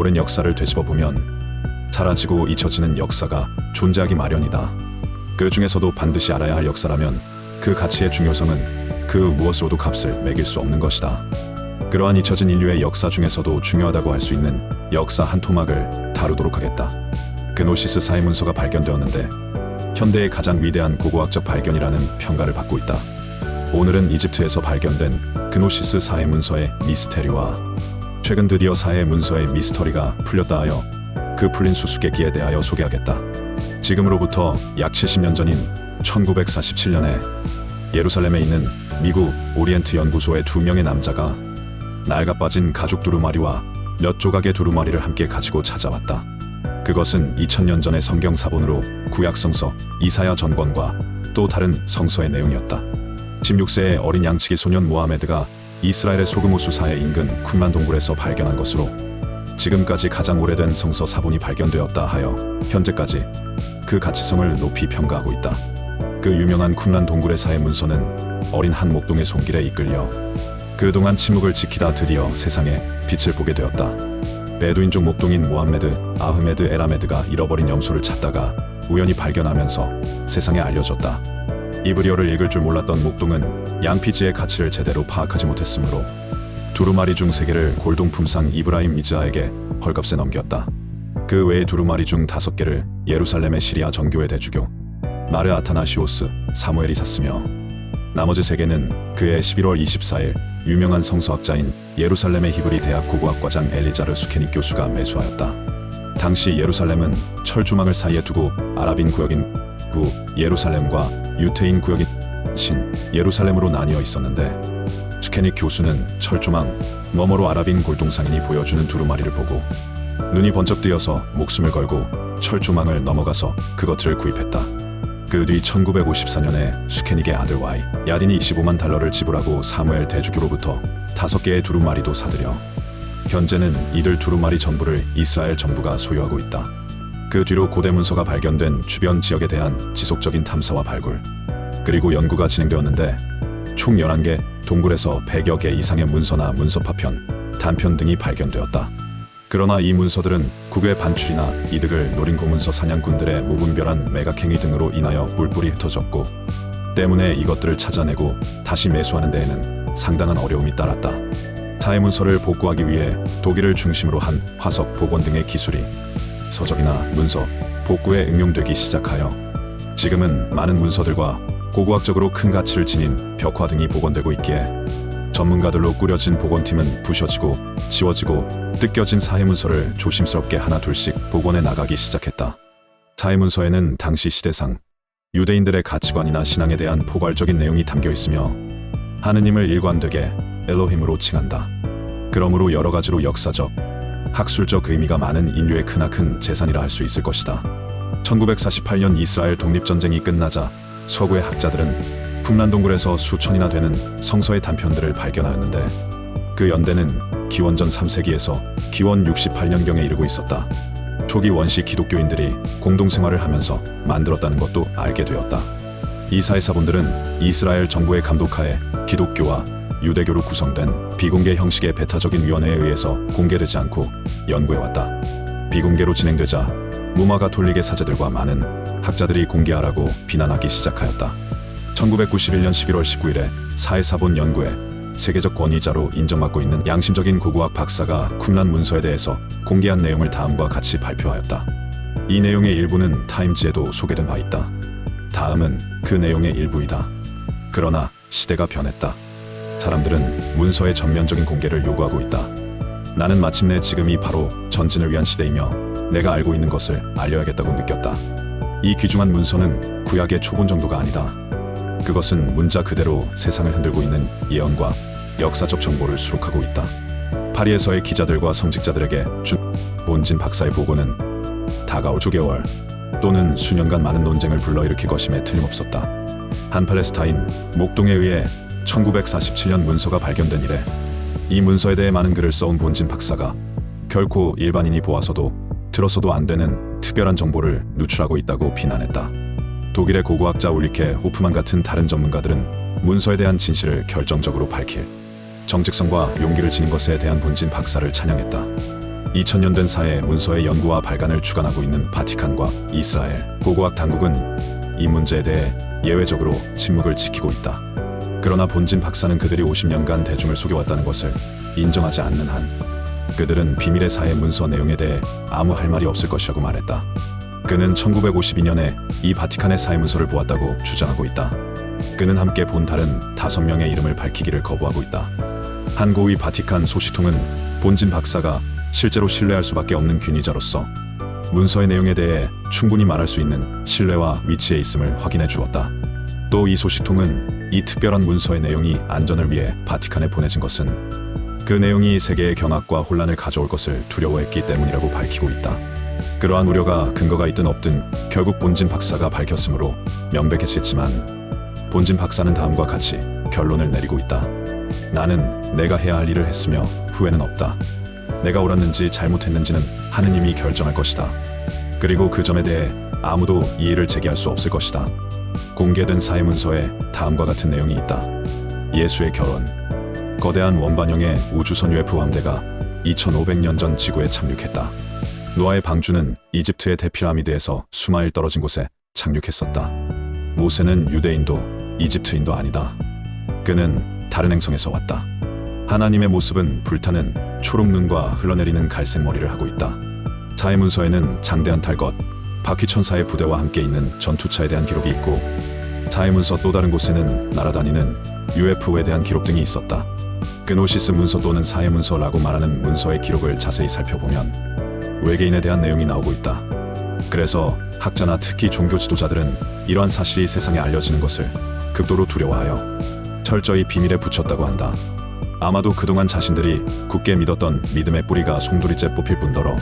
오랜 역사를 되짚어보면 사라지고 잊혀지는 역사가 존재하기 마련이다. 그 중에서도 반드시 알아야 할 역사라면 그 가치의 중요성은 그 무엇으로도 값을 매길 수 없는 것이다. 그러한 잊혀진 인류의 역사 중에서도 중요하다고 할 수 있는 역사 한 토막을 다루도록 하겠다. 그노시스 사해문서가 발견되었는데 현대의 가장 위대한 고고학적 발견이라는 평가를 받고 있다. 오늘은 이집트에서 발견된 그노시스 사해문서의 미스테리와 최근 드디어 사해문서의 미스터리가 풀렸다 하여 그 풀린 수수께끼에 대하여 소개하겠다. 지금으로부터 약 70년 전인 1947년에 예루살렘에 있는 미국 오리엔트 연구소의 2명의 남자가 낡아 빠진 가죽 두루마리와 몇 조각의 두루마리를 함께 가지고 찾아왔다. 그것은 2000년 전의 성경 사본으로 구약 성서 이사야 전권과 또 다른 성서의 내용이었다. 16세의 어린 양치기 소년 모하메드가 이스라엘의 소그모수 사해 인근 쿰란 동굴에서 발견한 것으로 지금까지 가장 오래된 성서 사본이 발견되었다 하여 현재까지 그 가치성을 높이 평가하고 있다. 그 유명한 쿰란 동굴의 사해 문서는 어린 한 목동의 손길에 이끌려 그동안 침묵을 지키다 드디어 세상에 빛을 보게 되었다. 베두인족 목동인 모함메드 아흐메드 에라메드가 잃어버린 염소를 찾다가 우연히 발견하면서 세상에 알려졌다. 이브리어를 읽을 줄 몰랐던 목동은 양피지의 가치를 제대로 파악하지 못했으므로 두루마리 중 3개를 골동품상 이브라임 미즈아에게 헐값에 넘겼다. 그 외에 두루마리 중 5개를 예루살렘의 시리아 정교회 대주교 마르 아타나시오스 사무엘이 샀으며 나머지 3개는 그해 11월 24일 유명한 성서학자인 예루살렘의 히브리 대학 고고학과장 엘리자르 수케닉 교수가 매수하였다. 당시 예루살렘은 철조망을 사이에 두고 아랍인 구역인 구 예루살렘과 유태인 구역인 신 예루살렘으로 나뉘어 있었는데 수케닉 교수는 철조망 너머로 아랍인 골동상인이 보여주는 두루마리를 보고 눈이 번쩍 뜨여서 목숨을 걸고 철조망을 넘어가서 그것들을 구입했다. 그 뒤 1954년에 수케닉의 아들 와이 야딘이 25만 달러를 지불하고 사무엘 대주교로부터 5개의 두루마리도 사들여 현재는 이들 두루마리 전부를 이스라엘 정부가 소유하고 있다. 그 뒤로 고대 문서가 발견된 주변 지역에 대한 지속적인 탐사와 발굴 그리고 연구가 진행되었는데 총 11개 동굴에서 100여 개 이상의 문서나 문서 파편, 단편 등이 발견되었다. 그러나 이 문서들은 국외 반출이나 이득을 노린 고문서 사냥꾼들의 무분별한 매각행위 등으로 인하여 뿔뿔이 흩어졌고 때문에 이것들을 찾아내고 다시 매수하는 데에는 상당한 어려움이 따랐다. 사해문서를 복구하기 위해 독일을 중심으로 한 화석 복원 등의 기술이 서적이나 문서 복구에 응용되기 시작하여 지금은 많은 문서들과 고고학적으로 큰 가치를 지닌 벽화 등이 복원되고 있기에 전문가들로 꾸려진 복원팀은 부셔지고 지워지고 뜯겨진 사해문서를 조심스럽게 하나둘씩 복원해 나가기 시작했다. 사해문서에는 당시 시대상 유대인들의 가치관이나 신앙에 대한 포괄적인 내용이 담겨 있으며 하느님을 일관되게 엘로힘으로 칭한다. 그러므로 여러 가지로 역사적, 학술적 의미가 많은 인류의 크나큰 재산이라 할 수 있을 것이다. 1948년 이스라엘 독립전쟁이 끝나자 서구의 학자들은 쿰란 동굴에서 수천이나 되는 성서의 단편들을 발견하였는데 그 연대는 기원전 3세기에서 기원 68년경에 이르고 있었다. 초기 원시 기독교인들이 공동생활을 하면서 만들었다는 것도 알게 되었다. 이 사해사본들은 이스라엘 정부의 감독하에 기독교와 유대교로 구성된 비공개 형식의 배타적인 위원회에 의해서 공개되지 않고 연구해왔다. 비공개로 진행되자 무마 가톨릭의 사제들과 많은 학자들이 공개하라고 비난하기 시작하였다. 1991년 11월 19일에 사해사본 연구의 세계적 권위자로 인정받고 있는 양심적인 고고학 박사가 쿰란 문서에 대해서 공개한 내용을 다음과 같이 발표하였다. 이 내용의 일부는 타임지에도 소개된 바 있다. 다음은 그 내용의 일부이다. 그러나 시대가 변했다. 사람들은 문서의 전면적인 공개를 요구하고 있다. 나는 마침내 지금이 바로 전진을 위한 시대이며 내가 알고 있는 것을 알려야겠다고 느꼈다. 이 귀중한 문서는 구약의 초본 정도가 아니다. 그것은 문자 그대로 세상을 흔들고 있는 예언과 역사적 정보를 수록하고 있다. 파리에서의 기자들과 성직자들에게 준 본진 박사의 보고는 다가올 수개월 또는 수년간 많은 논쟁을 불러일으킬 것임에 틀림없었다. 한 팔레스타인 목동에 의해 1947년 문서가 발견된 이래 이 문서에 대해 많은 글을 써온 본진 박사가 결코 일반인이 보아서도 들었어도 안 되는 특별한 정보를 누출하고 있다고 비난했다. 독일의 고고학자 울리케 호프만 같은 다른 전문가들은 문서에 대한 진실을 결정적으로 밝힐 정직성과 용기를 지닌 것에 대한 본진 박사를 찬양했다. 2000년 된 사해 문서의 연구와 발간을 주관하고 있는 바티칸과 이스라엘 고고학 당국은 이 문제에 대해 예외적으로 침묵을 지키고 있다. 그러나 본진 박사는 그들이 50년간 대중을 속여왔다는 것을 인정하지 않는 한 그들은 비밀의 사해 문서 내용에 대해 아무 할 말이 없을 것이라고 말했다. 그는 1952년에 이 바티칸의 사해 문서를 보았다고 주장하고 있다. 그는 함께 본 다른 5명의 이름을 밝히기를 거부하고 있다. 한 고위 바티칸 소식통은 본진 박사가 실제로 신뢰할 수밖에 없는 균위자로서 문서의 내용에 대해 충분히 말할 수 있는 신뢰와 위치에 있음을 확인해 주었다. 또 이 소식통은 이 특별한 문서의 내용이 안전을 위해 바티칸에 보내진 것은 그 내용이 세계의 경악과 혼란을 가져올 것을 두려워했기 때문이라고 밝히고 있다. 그러한 우려가 근거가 있든 없든 결국 본진 박사가 밝혔으므로 명백해졌지만 본진 박사는 다음과 같이 결론을 내리고 있다. 나는 내가 해야 할 일을 했으며 후회는 없다. 내가 옳았는지 잘못했는지는 하느님이 결정할 것이다. 그리고 그 점에 대해 아무도 이의를 제기할 수 없을 것이다. 공개된 사회 문서에 다음과 같은 내용이 있다. 예수의 결혼. 거대한 원반형의 우주선 UFO 함대가 2500년 전 지구에 착륙했다. 노아의 방주는 이집트의 대피라미드에서 수마일 떨어진 곳에 착륙했었다. 모세는 유대인도 이집트인도 아니다. 그는 다른 행성에서 왔다. 하나님의 모습은 불타는 초록 눈과 흘러내리는 갈색 머리를 하고 있다. 사회 문서에는 장대한 탈것, 바퀴천사의 부대와 함께 있는 전투차에 대한 기록이 있고 사회 문서 또 다른 곳에는 날아다니는 UFO에 대한 기록 등이 있었다. 그노시스 문서 또는 사회 문서라고 말하는 문서의 기록을 자세히 살펴보면 외계인에 대한 내용이 나오고 있다. 그래서 학자나 특히 종교 지도자들은 이러한 사실이 세상에 알려지는 것을 극도로 두려워하여 철저히 비밀에 붙였다고 한다. 아마도 그동안 자신들이 굳게 믿었던 믿음의 뿌리가 송두리째 뽑힐 뿐더러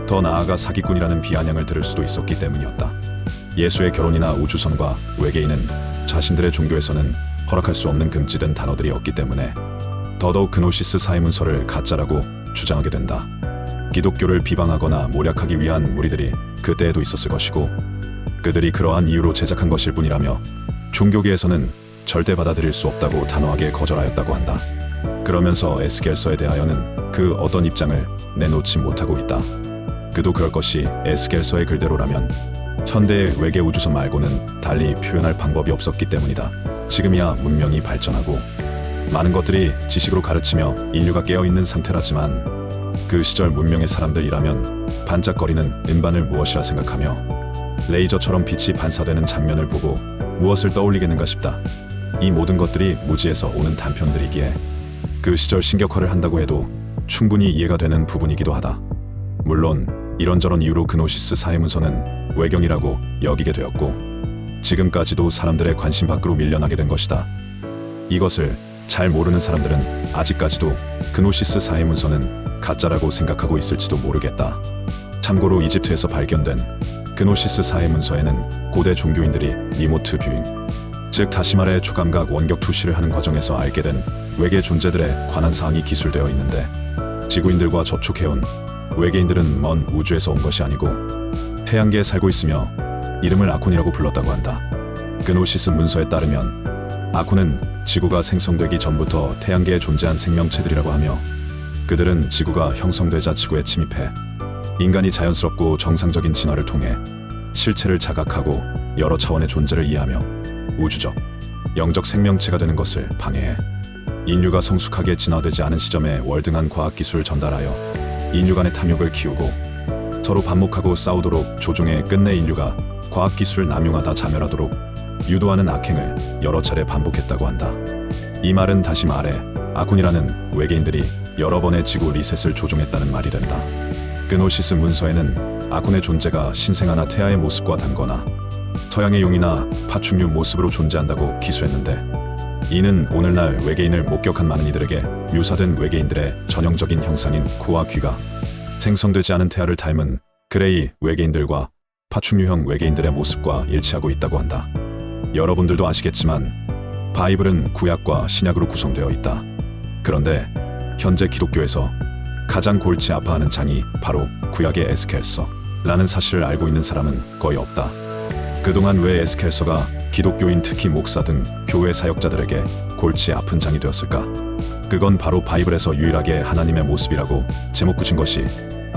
더 나아가 사기꾼이라는 비아냥을 들을 수도 있었기 때문이었다. 예수의 결혼이나 우주선과 외계인은 자신들의 종교에서는 허락할 수 없는 금지된 단어들이었기 때문에 더더욱 그노시스 사회 문서를 가짜라고 주장하게 된다. 기독교를 비방하거나 모략하기 위한 무리들이 그때에도 있었을 것이고 그들이 그러한 이유로 제작한 것일 뿐이라며 종교계에서는 절대 받아들일 수 없다고 단호하게 거절하였다고 한다. 그러면서 에스겔서에 대하여는 그 어떤 입장을 내놓지 못하고 있다. 그도 그럴 것이 에스겔서의 글대로라면 현대의 외계 우주선 말고는 달리 표현할 방법이 없었기 때문이다. 지금이야 문명이 발전하고 많은 것들이 지식으로 가르치며 인류가 깨어있는 상태라지만 그 시절 문명의 사람들이라면 반짝거리는 음반을 무엇이라 생각하며 레이저처럼 빛이 반사되는 장면을 보고 무엇을 떠올리겠는가 싶다. 이 모든 것들이 무지에서 오는 단편들이기에 그 시절 신격화를 한다고 해도 충분히 이해가 되는 부분이기도 하다. 물론 이런저런 이유로 그노시스 사회 문서는 외경이라고 여기게 되었고 지금까지도 사람들의 관심 밖으로 밀려나게 된 것이다. 이것을 잘 모르는 사람들은 아직까지도 그노시스 사회 문서는 가짜라고 생각하고 있을지도 모르겠다. 참고로 이집트에서 발견된 그노시스 사회 문서에는 고대 종교인들이 리모트 뷰잉, 즉 다시 말해 초감각 원격 투시를 하는 과정에서 알게 된 외계 존재들에 관한 사항이 기술되어 있는데 지구인들과 접촉해온 외계인들은 먼 우주에서 온 것이 아니고 태양계에 살고 있으며 이름을 아콘이라고 불렀다고 한다. 그노시스 문서에 따르면 아콘은 지구가 생성되기 전부터 태양계에 존재한 생명체들이라고 하며 그들은 지구가 형성되자 지구에 침입해 인간이 자연스럽고 정상적인 진화를 통해 실체를 자각하고 여러 차원의 존재를 이해하며 우주적, 영적 생명체가 되는 것을 방해해 인류가 성숙하게 진화되지 않은 시점에 월등한 과학기술을 전달하여 인류 간의 탐욕을 키우고 서로 반목하고 싸우도록 조종해 끝내 인류가 과학기술을 남용하다 자멸하도록 유도하는 악행을 여러 차례 반복했다고 한다. 이 말은 다시 말해 아콘이라는 외계인들이 여러 번의 지구 리셋을 조종했다는 말이 된다. 그노시스 문서에는 아콘의 존재가 신생아나 태아의 모습과 닮거나 서양의 용이나 파충류 모습으로 존재한다고 기술했는데 이는 오늘날 외계인을 목격한 많은 이들에게 묘사된 외계인들의 전형적인 형상인 코와 귀가 생성되지 않은 태아를 닮은 그레이 외계인들과 파충류형 외계인들의 모습과 일치하고 있다고 한다. 여러분들도 아시겠지만 바이블은 구약과 신약으로 구성되어 있다. 그런데 현재 기독교에서 가장 골치 아파하는 장이 바로 구약의 에스겔서라는 사실을 알고 있는 사람은 거의 없다. 그동안 왜 에스겔서가 기독교인 특히 목사 등 교회 사역자들에게 골치 아픈 장이 되었을까? 그건 바로 바이블에서 유일하게 하나님의 모습이라고 제목 붙인 것이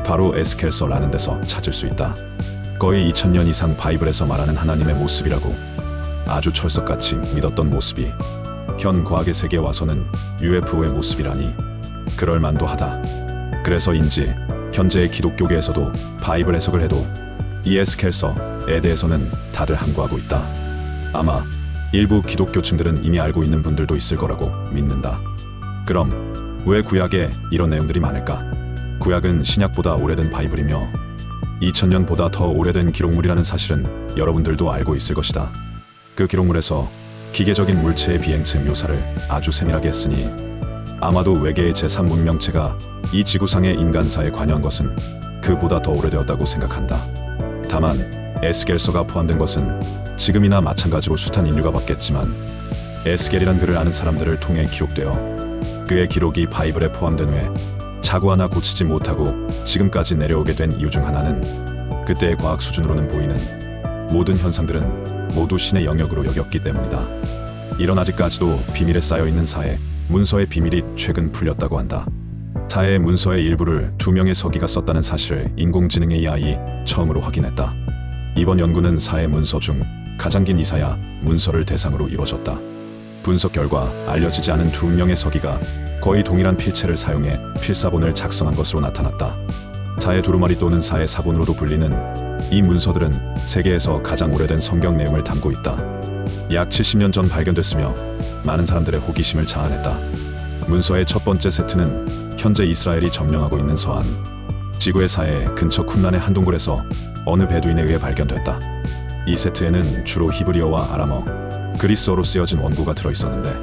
바로 에스켈서라는 데서 찾을 수 있다. 거의 2000년 이상 바이블에서 말하는 하나님의 모습이라고 아주 철석같이 믿었던 모습이 현 과학의 세계에 와서는 UFO의 모습이라니 그럴만도 하다. 그래서인지 현재의 기독교계에서도 바이블 해석을 해도 이 에스켈서에 대해서는 다들 함구하고 있다. 아마 일부 기독교층들은 이미 알고 있는 분들도 있을 거라고 믿는다. 그럼 왜 구약에 이런 내용들이 많을까? 구약은 신약보다 오래된 바이블이며 2000년보다 더 오래된 기록물이라는 사실은 여러분들도 알고 있을 것이다. 그 기록물에서 기계적인 물체의 비행체 묘사를 아주 세밀하게 했으니 아마도 외계의 제3문명체가 이 지구상의 인간사에 관여한 것은 그보다 더 오래되었다고 생각한다. 다만 에스겔서가 포함된 것은 지금이나 마찬가지로 숱한 인류가 봤겠지만 에스겔이란 글을 아는 사람들을 통해 기록되어 그의 기록이 바이블에 포함된 후에 자고 하나 고치지 못하고 지금까지 내려오게 된 이유 중 하나는 그때의 과학 수준으로는 보이는 모든 현상들은 모두 신의 영역으로 여겼기 때문이다. 이런 아직까지도 비밀에 쌓여있는 사해 문서의 비밀이 최근 풀렸다고 한다. 사해 문서의 일부를 2명의 서기가 썼다는 사실을 인공지능 AI 처음으로 확인했다. 이번 연구는 사해 문서 중 가장 긴 이사야 문서를 대상으로 이루어졌다. 분석 결과 알려지지 않은 2명의 서기가 거의 동일한 필체를 사용해 필사본을 작성한 것으로 나타났다. 사해 두루마리 또는 사해 사본으로도 불리는 이 문서들은 세계에서 가장 오래된 성경 내용을 담고 있다. 약 70년 전 발견됐으며 많은 사람들의 호기심을 자아냈다. 문서의 첫 번째 세트는 현재 이스라엘이 점령하고 있는 서안 지구의 사해 근처 쿰란의 한 동굴에서 어느 베두인에 의해 발견됐다. 이 세트에는 주로 히브리어와 아람어, 그리스어로 쓰여진 원고가 들어있었는데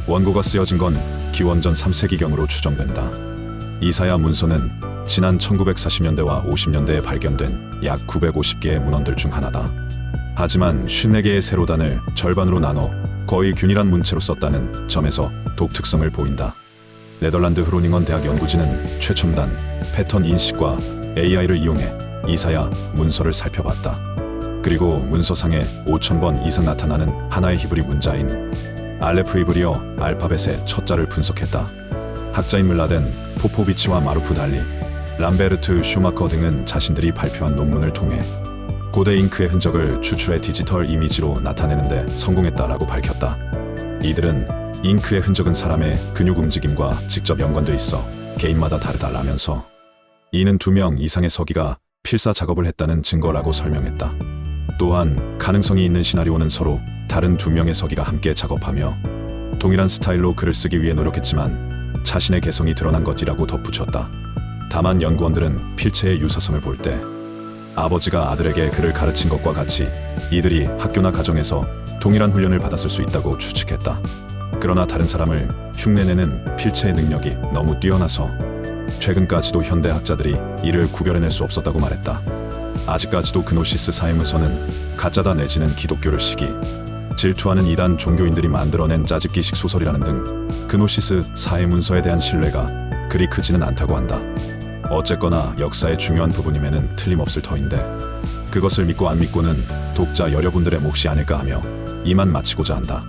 원고가 쓰여진 건 기원전 3세기경으로 추정된다. 이사야 문서는 지난 1940년대와 50년대에 발견된 약 950개의 문헌들 중 하나다. 하지만 54개의 세로단을 절반으로 나눠 거의 균일한 문체로 썼다는 점에서 독특성을 보인다. 네덜란드 흐로닝언 대학 연구진은 최첨단 패턴 인식과 AI를 이용해 이사야 문서를 살펴봤다. 그리고 문서상에 5000번 이상 나타나는 하나의 히브리 문자인 알레프 히브리어 알파벳의 첫 자를 분석했다. 학자인 물라덴 포포비치와 마루프 달리 람베르트 슈마커 등은 자신들이 발표한 논문을 통해 고대 잉크의 흔적을 추출해 디지털 이미지로 나타내는데 성공했다라고 밝혔다. 이들은 잉크의 흔적은 사람의 근육 움직임과 직접 연관돼 있어 개인마다 다르다라면서 이는 2명 이상의 서기가 필사 작업을 했다는 증거라고 설명했다. 또한 가능성이 있는 시나리오는 서로 다른 2명의 서기가 함께 작업하며 동일한 스타일로 글을 쓰기 위해 노력했지만 자신의 개성이 드러난 것이라고 덧붙였다. 다만 연구원들은 필체의 유사성을 볼 때 아버지가 아들에게 글을 가르친 것과 같이 이들이 학교나 가정에서 동일한 훈련을 받았을 수 있다고 추측했다. 그러나 다른 사람을 흉내내는 필체의 능력이 너무 뛰어나서 최근까지도 현대 학자들이 이를 구별해낼 수 없었다고 말했다. 아직까지도 그노시스 사회문서는 가짜다 내지는 기독교를 시기 질투하는 이단 종교인들이 만들어낸 짜집기식 소설이라는 등 그노시스 사회문서에 대한 신뢰가 그리 크지는 않다고 한다. 어쨌거나 역사의 중요한 부분임에는 틀림없을 터인데 그것을 믿고 안 믿고는 독자 여러분들의 몫이 아닐까 하며 이만 마치고자 한다.